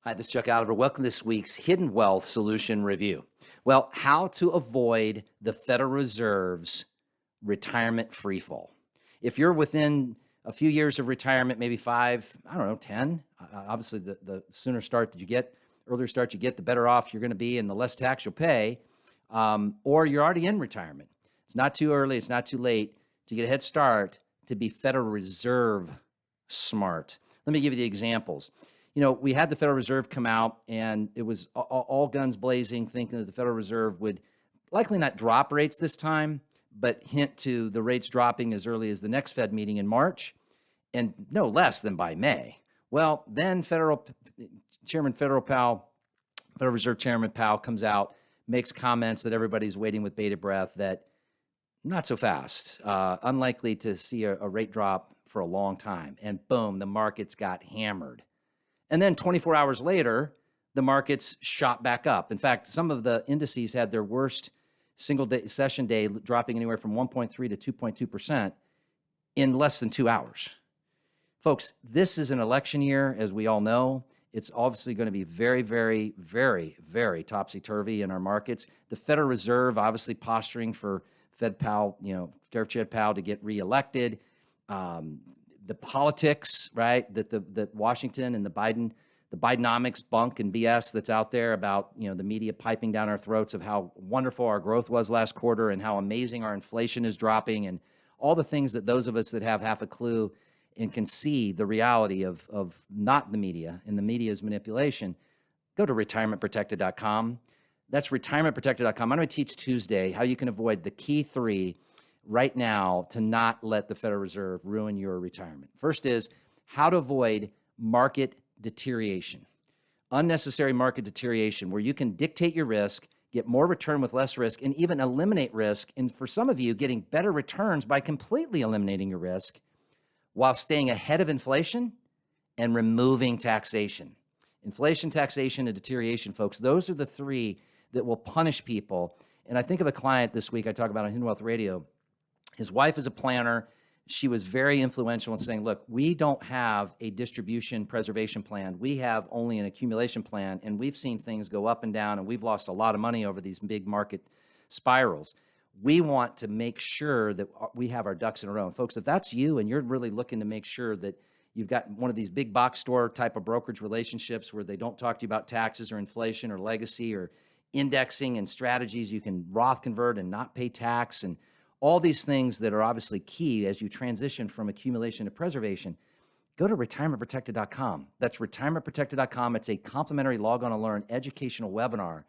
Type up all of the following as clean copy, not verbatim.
Hi, this is Chuck Oliver. Welcome to this week's Hidden Wealth Solution Review. Well, how to avoid the Federal Reserve's retirement freefall. If you're within a few years of retirement, maybe 5, I don't know, 10, obviously the sooner start that you get, earlier start you get, the better off you're going to be and the less tax you'll pay, or you're already in retirement. It's not too early, it's not too late to get a head start to be Federal Reserve smart. Let me give you the examples. You know, we had the Federal Reserve come out and it was all guns blazing, thinking that the Federal Reserve would likely not drop rates this time, but hint to the rates dropping as early as the next Fed meeting in March and no less than by May. Well, then Federal Reserve Chairman Powell comes out, makes comments that everybody's waiting with bated breath that not so fast, unlikely to see a rate drop for a long time. And boom, the markets got hammered. And then 24 hours later, the markets shot back up. In fact, some of the indices had their worst single day session day, dropping anywhere from 1.3 to 2.2% in less than 2 hours. Folks, this is an election year, as we all know. It's obviously going to be very, very, very, very topsy-turvy in our markets. The Federal Reserve obviously posturing for Fed Powell, Chair Powell to get reelected. The politics, right, that Washington and the Bidenomics bunk and BS that's out there about, the media piping down our throats of how wonderful our growth was last quarter and how amazing our inflation is dropping and all the things that those of us that have half a clue and can see the reality of not the media and the media's manipulation, go to retirementprotected.com. That's retirementprotected.com. I'm going to teach Tuesday how you can avoid the key 3 right now to not let the Federal Reserve ruin your retirement. First is how to avoid market deterioration, unnecessary market deterioration, where you can dictate your risk, get more return with less risk, and even eliminate risk. And for some of you, getting better returns by completely eliminating your risk while staying ahead of inflation and removing taxation. Inflation, taxation, and deterioration, folks, those are the 3 that will punish people. And I think of a client this week I talk about on Hidden Wealth Radio. His wife is a planner. She was very influential in saying, look, we don't have a distribution preservation plan. We have only an accumulation plan. And we've seen things go up and down, and we've lost a lot of money over these big market spirals. We want to make sure that we have our ducks in a row. And folks, if that's you and you're really looking to make sure that you've got one of these big box store type of brokerage relationships where they don't talk to you about taxes or inflation or legacy or indexing and strategies, you can Roth convert and not pay tax and all these things that are obviously key as you transition from accumulation to preservation, go to retirementprotected.com. That's retirementprotected.com. It's a complimentary log on and learn educational webinar.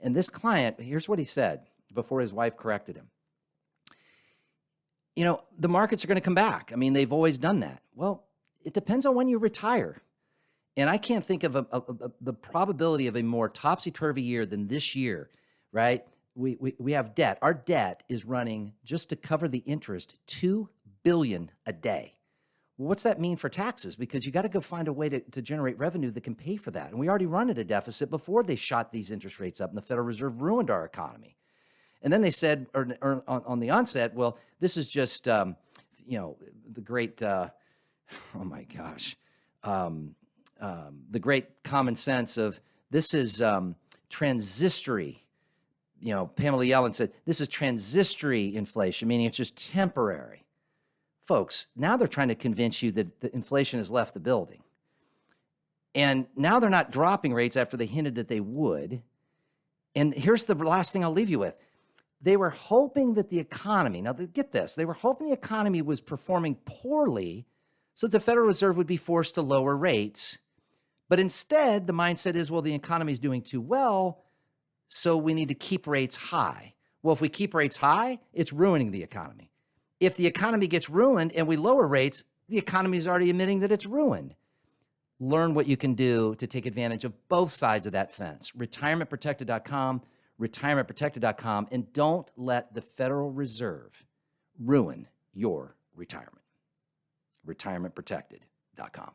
And this client, here's what he said before his wife corrected him. The markets are going to come back. I mean, they've always done that. Well, it depends on when you retire. And I can't think of the probability of a more topsy-turvy year than this year, right? We have debt. Our debt is running, just to cover the interest, $2 billion a day. Well, what's that mean for taxes? Because you got to go find a way to generate revenue that can pay for that. And we already run at a deficit before they shot these interest rates up and the Federal Reserve ruined our economy. And then they said, or on the onset, well, this is just, the great, oh my gosh, the great common sense of this is transitory. Pamela Yellen said, this is transitory inflation, meaning it's just temporary. Folks, now they're trying to convince you that the inflation has left the building. And now they're not dropping rates after they hinted that they would. And here's the last thing I'll leave you with. They were hoping that the economy, now get this, they were hoping the economy was performing poorly so that the Federal Reserve would be forced to lower rates. But instead, the mindset is, well, the economy is doing too well, so we need to keep rates high. Well, if we keep rates high, it's ruining the economy. If the economy gets ruined and we lower rates, the economy is already admitting that it's ruined. Learn what you can do to take advantage of both sides of that fence. Retirementprotected.com, retirementprotected.com, and don't let the Federal Reserve ruin your retirement. Retirementprotected.com.